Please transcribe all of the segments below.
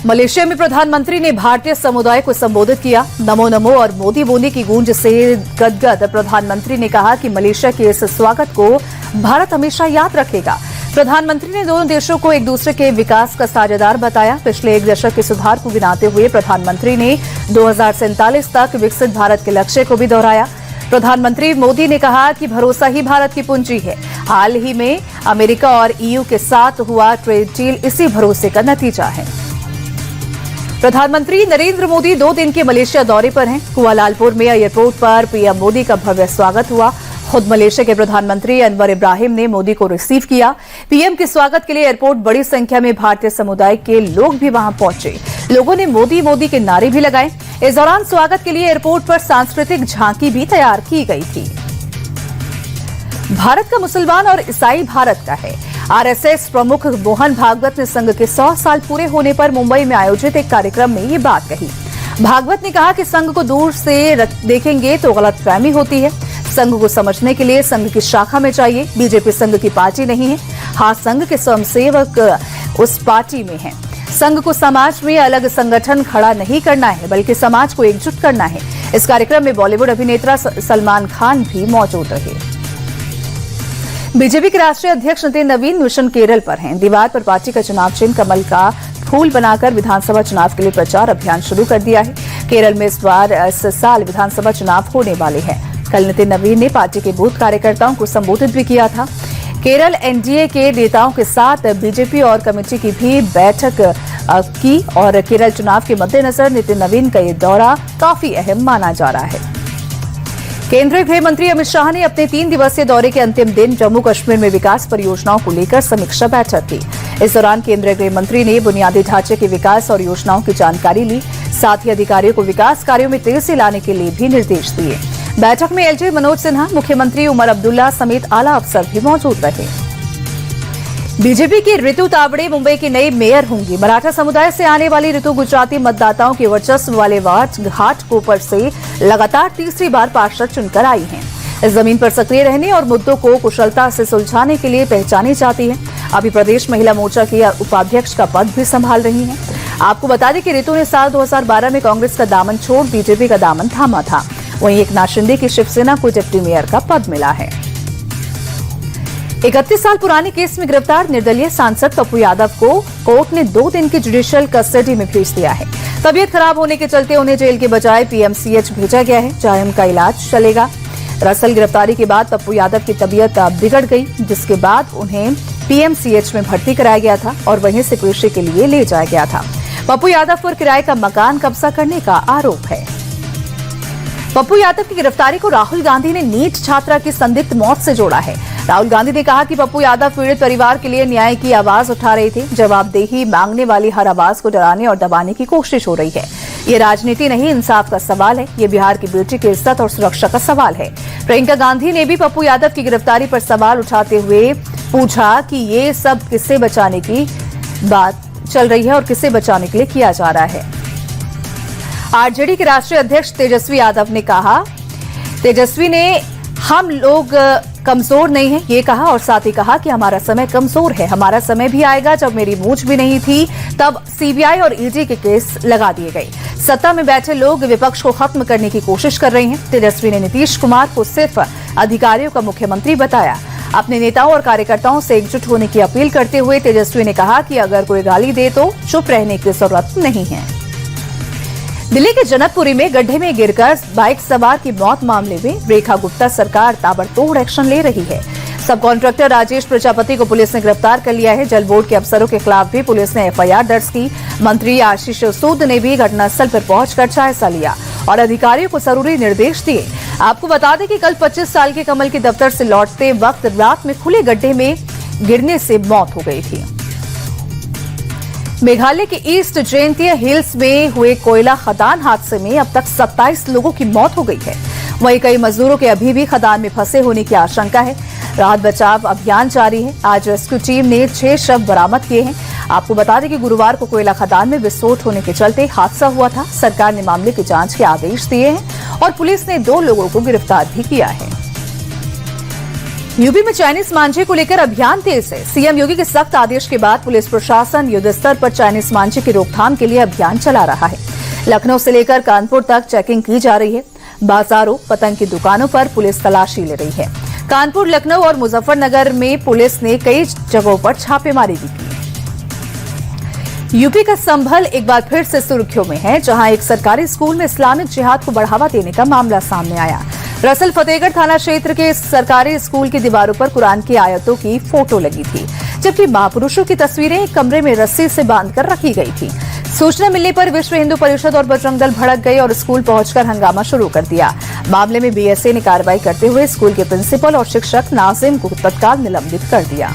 Malaysia में प्रधानमंत्री ने भारतीय समुदाय को संबोधित किया। नमो नमो और मोदी मोदी की गूंज से गदगद प्रधानमंत्री ने कहा कि मलेशिया के इस स्वागत को भारत हमेशा याद रखेगा। प्रधानमंत्री ने दोनों देशों को एक दूसरे के विकास का साझेदार बताया। पिछले एक दशक के सुधार को गिनाते हुए प्रधानमंत्री ने 2047 तक विकसित भारत के लक्ष्य को भी दोहराया। प्रधानमंत्री मोदी ने कहा कि भरोसा ही भारत की पूंजी है। हाल ही में अमेरिका और ईयू के साथ हुआ ट्रेड डील इसी भरोसे का नतीजा है। प्रधानमंत्री नरेंद्र मोदी 2 दिन के मलेशिया दौरे पर हैं। कुआलालंपुर में एयरपोर्ट पर पीएम मोदी का भव्य स्वागत हुआ। खुद मलेशिया के प्रधानमंत्री अनवर इब्राहिम ने मोदी को रिसीव किया। पीएम के स्वागत के लिए एयरपोर्ट बड़ी संख्या में भारतीय समुदाय के लोग भी वहां पहुंचे। लोगों ने मोदी मोदी के नारे भी लगाए। इस दौरान स्वागत के लिए एयरपोर्ट पर सांस्कृतिक झांकी भी तैयार की गई थी। भारत का मुसलमान और ईसाई भारत का है। आरएसएस प्रमुख मोहन भागवत ने संघ के 100 साल पूरे होने पर मुंबई में आयोजित एक कार्यक्रम में ये बात कही। भागवत ने कहा कि संघ को दूर से देखेंगे तो गलतफहमी होती है। संघ को समझने के लिए संघ की शाखा में चाहिए। बीजेपी संघ की पार्टी नहीं है। हाँ, संघ के स्वयंसेवक उस पार्टी में हैं। संघ को समाज में अलग संगठन खड़ा नहीं करना है, बल्कि समाज को एकजुट करना है। इस कार्यक्रम में बॉलीवुड अभिनेता सलमान खान भी मौजूद रहे। बीजेपी के राष्ट्रीय अध्यक्ष नितिन नवीन मिशन केरल पर हैं। दीवार पर पार्टी का चुनाव चिन्ह कमल का फूल बनाकर विधानसभा चुनाव के लिए प्रचार अभियान शुरू कर दिया है। केरल में इस साल विधानसभा चुनाव होने वाले हैं। कल नितिन नवीन ने पार्टी के बूथ कार्यकर्ताओं को संबोधित भी किया था। केरल एनडीए के नेताओं के साथ बीजेपी और कमेटी की भी बैठक की और केरल चुनाव के मद्देनजर नितिन नवीन का ये दौरा काफी अहम माना जा रहा है। केंद्रीय गृह मंत्री अमित शाह ने अपने 3 दिवसीय दौरे के अंतिम दिन जम्मू कश्मीर में विकास परियोजनाओं को लेकर समीक्षा बैठक की। इस दौरान केंद्रीय गृह मंत्री ने बुनियादी ढांचे के विकास और योजनाओं की जानकारी ली। साथ ही अधिकारियों को विकास कार्यों में तेजी लाने के लिए भी निर्देश दिए। बैठक में एलजी मनोज सिन्हा, मुख्यमंत्री उमर अब्दुल्ला समेत आला अफसर भी मौजूद रहे। बीजेपी की ऋतु तावड़े मुंबई की नई मेयर होंगी। मराठा समुदाय से आने वाली ऋतु गुजराती मतदाताओं के वर्चस्व वाले घाटकोपर से लगातार तीसरी बार पार्षद चुनकर आई हैं। इस जमीन पर सक्रिय रहने और मुद्दों को कुशलता से सुलझाने के लिए पहचानी जाती है। अभी प्रदेश महिला मोर्चा की उपाध्यक्ष का पद भी संभाल रही हैं। आपको बता दें कि ऋतु ने साल 2012 में कांग्रेस का दामन छोड़ बीजेपी का दामन थामा था। वहीं एकनाथ शिंदे की शिवसेना को डिप्टी मेयर का पद मिला है। 31 साल पुराने केस में गिरफ्तार निर्दलीय सांसद पप्पू यादव को कोर्ट ने 2 दिन की जुडिशियल कस्टडी में भेज दिया है। तबीयत खराब होने के चलते उन्हें जेल के बजाय पीएमसीएच भेजा गया है, जहां उनका इलाज चलेगा। दरअसल गिरफ्तारी के बाद पप्पू यादव की तबीयत बिगड़ गई, जिसके बाद उन्हें पीएमसीएच में भर्ती कराया गया था और वहीं से पेशी के लिए ले जाया गया था। पप्पू यादव पर किराए का मकान कब्जा करने का आरोप है। पप्पू यादव की गिरफ्तारी को राहुल गांधी ने नीट छात्रा की संदिग्ध मौत से जोड़ा है। राहुल गांधी ने कहा कि पप्पू यादव पीड़ित परिवार के लिए न्याय की आवाज उठा रहे थे। जवाबदेही मांगने वाली हर आवाज को डराने और दबाने की कोशिश हो रही है। ये राजनीति नहीं, इंसाफ का सवाल है। ये बिहार की बेटी की इज्जत और सुरक्षा का सवाल है। प्रियंका गांधी ने भी पप्पू यादव की गिरफ्तारी पर सवाल उठाते हुए पूछा कि ये सब किससे बचाने की बात चल रही है और किससे बचाने के लिए किया जा रहा है। आरजेडी के राष्ट्रीय अध्यक्ष तेजस्वी यादव ने कहा, तेजस्वी ने हम लोग कमजोर नहीं है ये कहा और साथ ही कहा कि हमारा समय कमजोर है। हमारा समय भी आएगा जब मेरी मूंछ भी नहीं थी तब सीबीआई और ईडी के केस लगा दिए गए। सत्ता में बैठे लोग विपक्ष को खत्म करने की कोशिश कर रहे हैं। तेजस्वी ने नीतीश कुमार को सिर्फ अधिकारियों का मुख्यमंत्री बताया। अपने नेताओं और कार्यकर्ताओं से एकजुट होने की अपील करते हुए तेजस्वी ने कहा कि अगर कोई गाली दे तो चुप रहने की जरूरत नहीं है। दिल्ली के जनकपुरी में गड्ढे में गिरकर बाइक सवार की मौत मामले में रेखा गुप्ता सरकार ताबड़तोड़ एक्शन ले रही है। सब कॉन्ट्रैक्टर राजेश प्रजापति को पुलिस ने गिरफ्तार कर लिया है। जल बोर्ड के अफसरों के खिलाफ भी पुलिस ने एफआईआर दर्ज की। मंत्री आशीष सूद ने भी घटनास्थल पर पहुंचकर जायजा लिया और अधिकारियों को जरूरी निर्देश दिए। आपको बता दें कि कल 25 साल के कमल के दफ्तर से लौटते वक्त रात में खुले गड्ढे में गिरने से मौत हो गई थी। मेघालय के ईस्ट जयंतिया हिल्स में हुए कोयला खदान हादसे में अब तक 27 लोगों की मौत हो गई है। वहीं कई मजदूरों के अभी भी खदान में फंसे होने की आशंका है। राहत बचाव अभियान जारी है। आज रेस्क्यू टीम ने 6 शव बरामद किए हैं। आपको बता दें कि गुरुवार को कोयला खदान में विस्फोट होने के चलते हादसा हुआ था। सरकार ने मामले की जांच के आदेश दिए हैं और पुलिस ने 2 लोगों को गिरफ्तार भी किया है। यूपी में चाइनीज मांझे को लेकर अभियान तेज है। सीएम योगी के सख्त आदेश के बाद पुलिस प्रशासन युद्ध स्तर पर चाइनीज मांझे की रोकथाम के लिए अभियान चला रहा है। लखनऊ से लेकर कानपुर तक चेकिंग की जा रही है। बाजारों, पतंग की दुकानों पर पुलिस तलाशी ले रही है। कानपुर, लखनऊ और मुजफ्फरनगर में पुलिस ने कई जगहों पर छापेमारी भी की। यूपी का संभल एक बार फिर से सुर्खियों में है, जहां एक सरकारी स्कूल में इस्लामिक जिहाद को बढ़ावा देने का मामला सामने आया। दरअसल फतेहगढ़ थाना क्षेत्र के सरकारी स्कूल की दीवारों पर कुरान की आयतों की फोटो लगी थी, जबकि महापुरुषों की तस्वीरें एक कमरे में रस्सी से बांधकर रखी गई थी। सूचना मिलने पर विश्व हिंदू परिषद और बजरंग दल भड़क गए और स्कूल पहुंचकर हंगामा शुरू कर दिया। मामले में बीएसए ने कार्रवाई करते हुए स्कूल के प्रिंसिपल और शिक्षक नाजिम को तत्काल निलंबित कर दिया।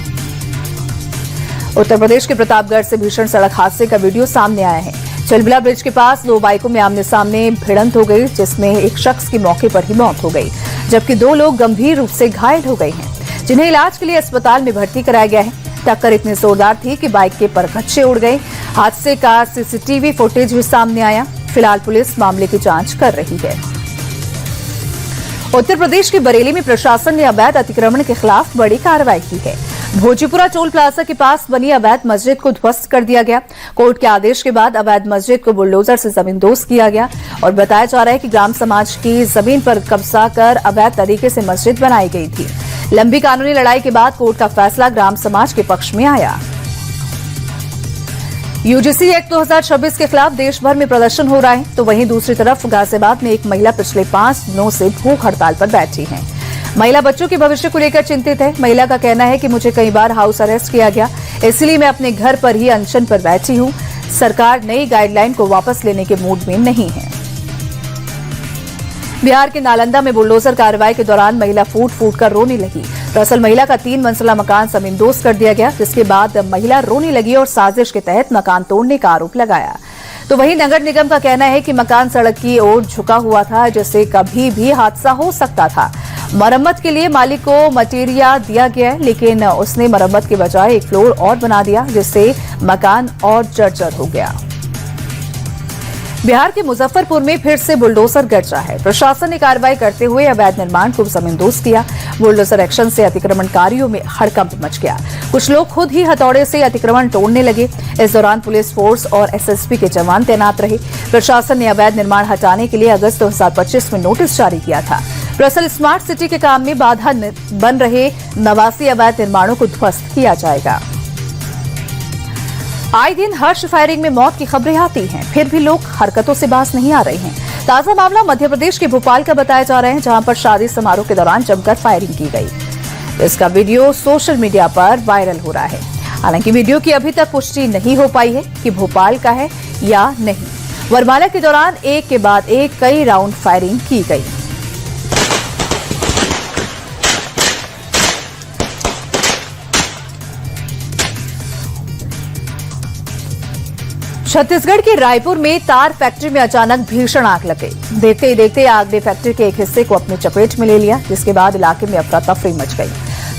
उत्तर प्रदेश के प्रतापगढ़ से भीषण सड़क हादसे का वीडियो सामने आया है। चिलबिला ब्रिज के पास दो बाइकों में आमने सामने भिड़ंत हो गई, जिसमें एक शख्स की मौके पर ही मौत हो गई, जबकि दो लोग गंभीर रूप से घायल हो गए हैं, जिन्हें इलाज के लिए अस्पताल में भर्ती कराया गया है। टक्कर इतनी जोरदार थी कि बाइक के परखच्चे उड़ गए। हादसे का सीसीटीवी फुटेज भी सामने आया। फिलहाल पुलिस मामले की जांच कर रही है। उत्तर प्रदेश के बरेली में प्रशासन ने अवैध अतिक्रमण के खिलाफ बड़ी कार्रवाई की है। भोजीपुरा टोल प्लाजा के पास बनी अवैध मस्जिद को ध्वस्त कर दिया गया। कोर्ट के आदेश के बाद अवैध मस्जिद को बुलडोजर से जमींदोज किया गया और बताया जा रहा है कि ग्राम समाज की जमीन पर कब्जा कर अवैध तरीके से मस्जिद बनाई गई थी। लंबी कानूनी लड़ाई के बाद कोर्ट का फैसला ग्राम समाज के पक्ष में आया। यूजीसी एक्ट 2026 के खिलाफ देश भर में प्रदर्शन हो रहा है, तो वहीं दूसरी तरफ गाजियाबाद में एक महिला पिछले 5 दिनों से भूख हड़ताल पर बैठी है। महिला बच्चों के भविष्य को लेकर चिंतित है। महिला का कहना है कि मुझे कई बार हाउस अरेस्ट किया गया, इसलिए मैं अपने घर पर ही अनशन पर बैठी हूं। सरकार नई गाइडलाइन को वापस लेने के मूड में नहीं है। बिहार के नालंदा में बुलडोजर कार्रवाई के दौरान महिला फूट कर रोने लगी। दरअसल महिला का 3 मंजिला मकान जमींदोज कर दिया गया, जिसके बाद महिला रोने लगी और साजिश के तहत मकान तोड़ने का आरोप लगाया। तो वहीं नगर निगम का कहना है कि मकान सड़क की ओर झुका हुआ था, जिससे कभी भी हादसा हो सकता था। मरम्मत के लिए मालिक को मटेरियल दिया गया, लेकिन उसने मरम्मत के बजाय एक फ्लोर और बना दिया, जिससे मकान और जर्जर हो गया। बिहार के मुजफ्फरपुर में फिर से बुलडोजर गरजा है। प्रशासन ने कार्रवाई करते हुए अवैध निर्माण को जमींदोज किया। बुलडोजर एक्शन से अतिक्रमणकारियों में हड़कंप मच गया। कुछ लोग खुद ही हथौड़े से अतिक्रमण तोड़ने लगे। इस दौरान पुलिस फोर्स और एसएसपी के जवान तैनात रहे। प्रशासन ने अवैध निर्माण हटाने के लिए अगस्त 2025 में नोटिस जारी किया था। दरअसल स्मार्ट सिटी के काम में बाधा बन रहे 89 अवैध निर्माणों को ध्वस्त किया जाएगा। आए दिन हर्ष फायरिंग में मौत की खबरें आती हैं, फिर भी लोग हरकतों से बाज नहीं आ रहे हैं। ताजा मामला मध्य प्रदेश के भोपाल का बताया जा रहा है, जहां पर शादी समारोह के दौरान जमकर फायरिंग की गई। इसका वीडियो सोशल मीडिया पर वायरल हो रहा है। हालांकि वीडियो की अभी तक पुष्टि नहीं हो पाई है कि भोपाल का है या नहीं। वरमाला के दौरान एक के बाद एक कई राउंड फायरिंग की गई। छत्तीसगढ़ के रायपुर में तार फैक्ट्री में अचानक भीषण आग लग गई। देखते ही देखते आग ने फैक्ट्री के एक हिस्से को अपनी चपेट में ले लिया, जिसके बाद इलाके में अफरा तफरी मच गई।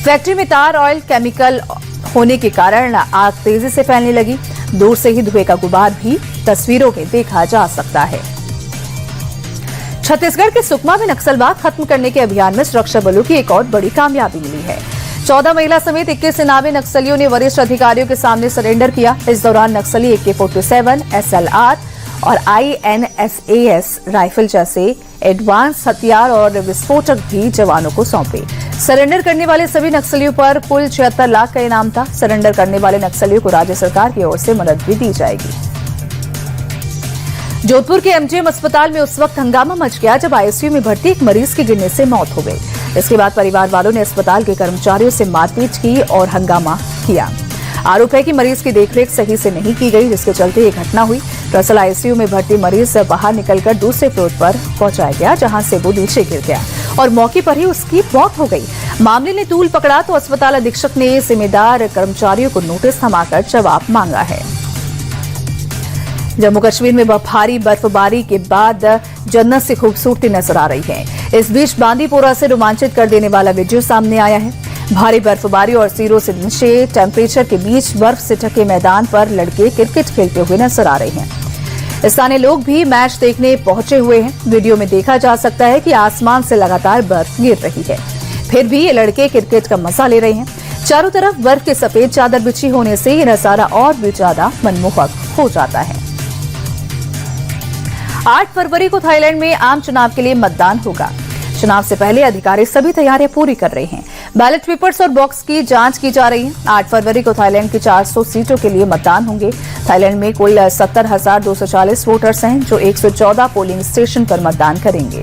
फैक्ट्री में तार ऑयल केमिकल होने के कारण आग तेजी से फैलने लगी। दूर से ही धुएं का गुबार भी तस्वीरों में देखा जा सकता है। छत्तीसगढ़ के सुकमा में नक्सलवाद खत्म करने के अभियान में सुरक्षा बलों की एक और बड़ी कामयाबी मिली है। 14 महिला समेत 21 इनामी नक्सलियों ने वरिष्ठ अधिकारियों के सामने सरेंडर किया। इस दौरान नक्सली AK-47, SLR और INSAS राइफल जैसे एडवांस हथियार और विस्फोटक भी जवानों को सौंपे। सरेंडर करने वाले सभी नक्सलियों पर कुल 76 लाख का इनाम था। सरेंडर करने वाले नक्सलियों को राज्य सरकार की ओर से मदद भी दी जाएगी। जोधपुर के MGM अस्पताल में उस वक्त हंगामा मच गया जब ICU में भर्ती एक मरीज की गिरने से मौत हो गई। इसके बाद परिवार वालों ने अस्पताल के कर्मचारियों से मारपीट की और हंगामा किया। आरोप है कि मरीज की देखरेख सही से नहीं की गई, जिसके चलते ये घटना हुई। दरअसल ICU में भर्ती मरीज बाहर निकलकर दूसरे फ्लोर पर पहुंचाया गया, जहां से वो नीचे गिर गया और मौके पर ही उसकी मौत हो गई। मामले ने तूल पकड़ा तो अस्पताल अधीक्षक ने जिम्मेदार कर्मचारियों को नोटिस थमाकर जवाब मांगा है। जम्मू कश्मीर में भारी बर्फबारी के बाद जन्नत से खूबसूरती नजर आ रही है। इस बीच बांदीपोरा से रोमांचित कर देने वाला वीडियो सामने आया है। भारी बर्फबारी और 0 से नीचे टेम्परेचर के बीच बर्फ से ढके मैदान पर लड़के क्रिकेट खेलते हुए नजर आ रहे हैं। स्थानीय लोग भी मैच देखने पहुंचे हुए हैं। वीडियो में देखा जा सकता है कि आसमान से लगातार बर्फ गिर रही है। फिर भी ये लड़के क्रिकेट का मजा ले रहे हैं। चारों तरफ बर्फ की सफेद चादर बिछी होने से ये नजारा और भी ज्यादा मनमोहक हो जाता है। 8 फरवरी को थाईलैंड में आम चुनाव के लिए मतदान होगा। चुनाव से पहले अधिकारी सभी तैयारियां पूरी कर रहे हैं। बैलेट पेपर्स और बॉक्स की जांच की जा रही है। 8 फरवरी को थाईलैंड की 400 सीटों के लिए मतदान होंगे। थाईलैंड में कुल 70,240 वोटर्स हैं जो 114 पोलिंग स्टेशन पर मतदान करेंगे।